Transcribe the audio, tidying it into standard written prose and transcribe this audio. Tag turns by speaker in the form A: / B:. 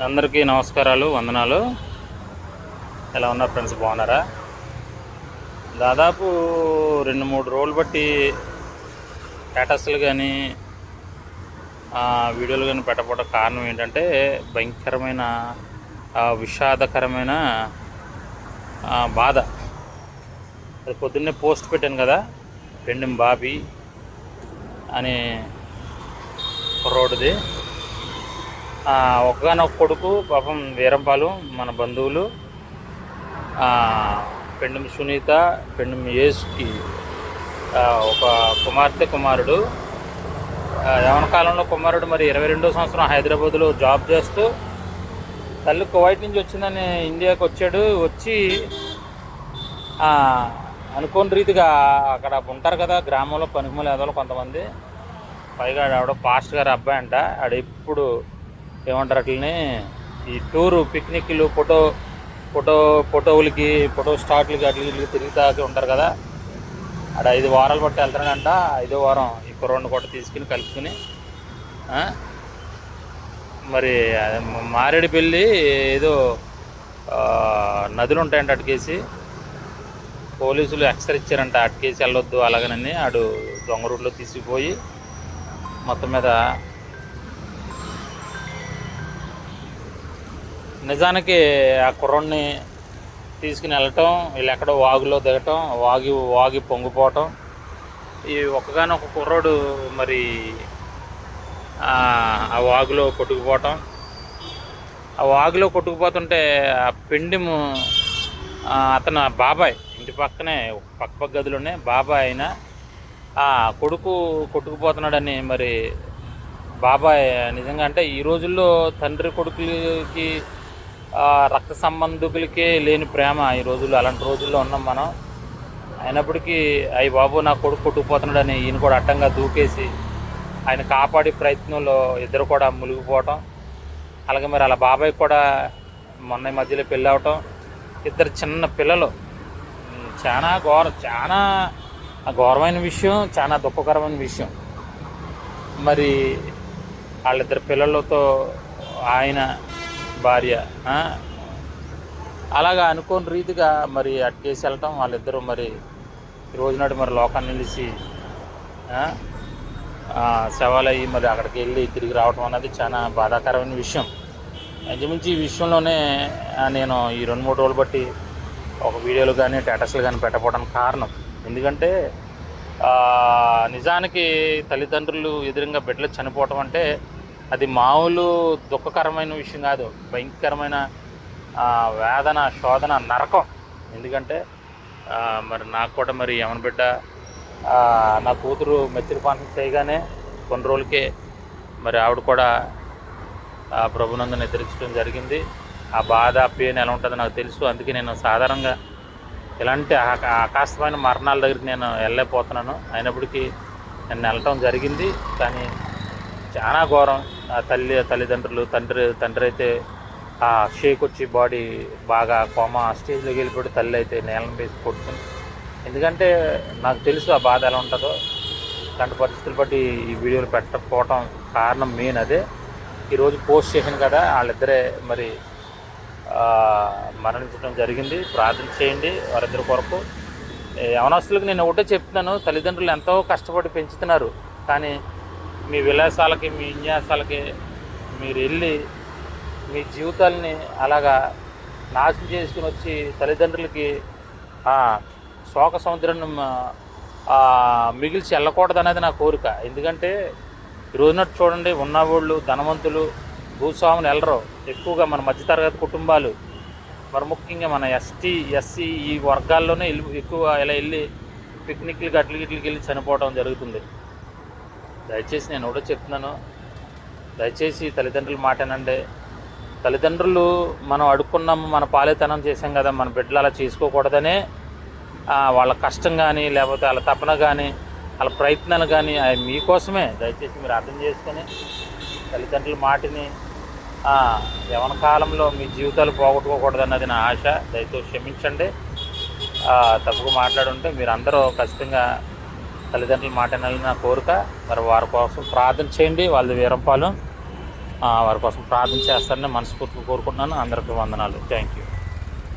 A: అందరికీ నమస్కారాలు, వందనాలు. ఎలా ఉన్నారు ఫ్రెండ్స్? బాగున్నారా? దాదాపు 2-3 రోజులు బట్టి స్టేటస్లు కానీ వీడియోలు కానీ పెట్టకపోవడం కారణం ఏంటంటే భయంకరమైన విషాదకరమైన బాధ. అది పొద్దున్నే పోస్ట్ పెట్టాను కదా, పెండెం బాబీ అనే కుర్రోడిది. ఒక్కగానొక్క కొడుకు పాపం వీరంపాలు, మన బంధువులు. పెండెం సునీత, పెండెం యేసుకి ఒక కుమారుడు. యవన కాలంలో కుమారుడు మరి 22వ సంవత్సరం హైదరాబాద్లో జాబ్ చేస్తూ, తల్లి కువైట్ నుంచి వచ్చిందని ఇండియాకి వచ్చి అనుకోని రీతిగా అక్కడ ఉంటారు కదా గ్రామంలో పనికిమూల ఎదవలు కొంతమంది. పైగా ఆవిడ పాస్ట్ గారి అబ్బాయి అంట. ఆడ ఎప్పుడు ఏమంటారు అట్లని ఈ టూరు పిక్నిక్లు ఫోటోలకి ఫోటో స్టార్ట్లకి అట్లకి తిరుగుతాకి ఉంటారు కదా. ఆడ 5 వారాలు బట్టి వెళ్తాడంట. 5వ వారం ఈ కుర్రోడిని కూడా తీసుకుని కలుపుకుని మరి మారేడుపల్లి ఏదో నదులు ఉంటాయంట, అటుకేసి పోలీసులు ఎక్స్ట్రా ఇచ్చారంట, అటుకేసి వెళ్ళొద్దు అలాగనని. ఆడు దొంగ రూట్లో తీసుకుపోయి మొత్తం మీద నిజానికి ఆ కుర్రోడిని తీసుకుని వెళ్ళటం, వీళ్ళు ఎక్కడో వాగులో దిగటం, వాగి పొంగిపోవటం. ఈ ఒక్కగానొక్క కుర్రోడు మరి ఆ వాగులో కొట్టుకుపోవటం. ఆ వాగులో కొట్టుకుపోతుంటే ఆ పెండెము అతను బాబాయ్, ఇంటి పక్కనే పక్క గదిలోనే బాబాయ్ అయినా కొడుకు కొట్టుకుపోతున్నాడని మరి బాబాయ్ నిజంగా అంటే ఈ రోజుల్లో తండ్రి కొడుకులకి రక్త సంబంధికులకే లేని ప్రేమ ఈ రోజుల్లో. అలాంటి రోజుల్లో ఉన్నాం మనం. అయినప్పటికీ అయ్యి బాబు నా కొడుకు కొట్టుకుపోతున్నాడని ఈయన కూడా అడ్డంగా దూకేసి ఆయన కాపాడే ప్రయత్నంలో ఇద్దరు కూడా మునిగిపోవటం. అలాగే మరి అలా బాబాయ్ కూడా మొన్న మధ్యలో పెళ్ళి అవటం. 2 చిన్న పిల్లలు. చాలా ఘోరమైన విషయం, చాలా దుఃఖకరమైన విషయం. మరి వాళ్ళిద్దరు పిల్లలతో ఆయన భార్య అలాగా అనుకోని రీతిగా మరి అటుకేసి వెళ్ళటం. వాళ్ళిద్దరూ మరి ఈరోజు నాడు మరి లోకాన్ని నిలిచి శవాలయ్యి మరి అక్కడికి వెళ్ళి తిరిగి రావటం అన్నది చాలా బాధాకరమైన విషయం. ఇంచుమించి ఈ విషయంలోనే నేను ఈ 2-3 రోజులు బట్టి ఒక వీడియోలు కానీ స్టేటస్లు కానీ పెట్టకపోవడానికి కారణం. ఎందుకంటే నిజానికి తల్లిదండ్రులు ఎదురుగా బిడ్డలు చనిపోవటం అంటే అది మామూలు దుఃఖకరమైన విషయం కాదు, భయంకరమైన వేదన, శోధన, నరకం. ఎందుకంటే మరి నాకు కూడా మరి యమన బిడ్డ నా కూతురు మెచ్యూరిపాలన చేయగానే కొన్ని రోజులకే మరి ఆవిడ కూడా ప్రభునందు నిద్రించడం జరిగింది. ఆ బాధ, పెయిన్ ఎలా ఉంటుందో నాకు తెలుసు. అందుకే నేను సాధారణంగా ఇలాంటి ఆకాశమైన మరణాల దగ్గరికి నేను వెళ్ళలేకపోతున్నాను. అయినప్పటికీ నేను వెళ్ళటం జరిగింది. కానీ చాలా ఘోరం. తల్లిదండ్రులు, తండ్రి అయితే ఆ షేక్ వచ్చి బాడీ బాగా కోమా స్టేజ్లోకి వెళ్ళిపోయి, తల్లి అయితే నేలను వేసి కొట్టుకుని. ఎందుకంటే నాకు తెలుసు ఆ బాధ ఎలా ఉంటుందో. అలాంటి పరిస్థితులు బట్టి ఈ వీడియోలు పెట్టకపోవటం కారణం మెయిన్ అదే. ఈరోజు పోస్ట్ చేశాను కదా, వాళ్ళిద్దరే మరి మరణించడం జరిగింది. ప్రార్థన చేయండి వారిద్దరి కొరకు. యవనస్తులకు నేను ఒకటే చెప్తున్నాను, తల్లిదండ్రులు ఎంతో కష్టపడి పెంచుతున్నారు. కానీ మీ విలాసాలకి, మీ విన్యాసాలకి మీరు వెళ్ళి మీ జీవితాలని అలాగా నాశనం చేసుకుని వచ్చి తల్లిదండ్రులకి శోక సముద్రం మిగిల్చి వెళ్ళకూడదు అనేది నా కోరిక. ఎందుకంటే ఈరోజునట్టు చూడండి, ఉన్నవాళ్ళు, ధనవంతులు, భూస్వాములు వెళ్ళరు. ఎక్కువగా మన మధ్యతరగతి కుటుంబాలు, మరి ముఖ్యంగా మన ఎస్సీ ఈ వర్గాల్లోనే ఎక్కువ ఇలా వెళ్ళి పిక్నిక్లకి అట్లకి వెళ్ళి చనిపోవడం జరుగుతుంది. దయచేసి నేను కూడా చెప్తున్నాను, దయచేసి తల్లిదండ్రుల మాటేనండి. తల్లిదండ్రులు మనం అడుక్కున్నాము, మన పాలేతనం చేసాం కదా, మన బిడ్డలు అలా చేసుకోకూడదనే వాళ్ళ కష్టం కానీ, లేకపోతే వాళ్ళ తపన కానీ, వాళ్ళ ప్రయత్నాలు కానీ అవి మీకోసమే. దయచేసి మీరు అర్థం చేసుకొని తల్లిదండ్రుల మాటని యవన కాలంలో మీ జీవితాలు పోగొట్టుకోకూడదన్నది నా ఆశ. దయచేసి క్షమించండి. తప్పుగా మాట్లాడుంటే మీరు అందరూ ఖచ్చితంగా తల్లిదండ్రుల మాట వినాలని నా కోరిక. మరి వారి కోసం ప్రార్థన చేయండి. వాళ్ళది వీరంపాలెం. వారి కోసం ప్రార్థన చేస్తారని మనస్ఫూర్తిగా కోరుకుంటున్నాను. అందరికీ వందనాలు. Thank you.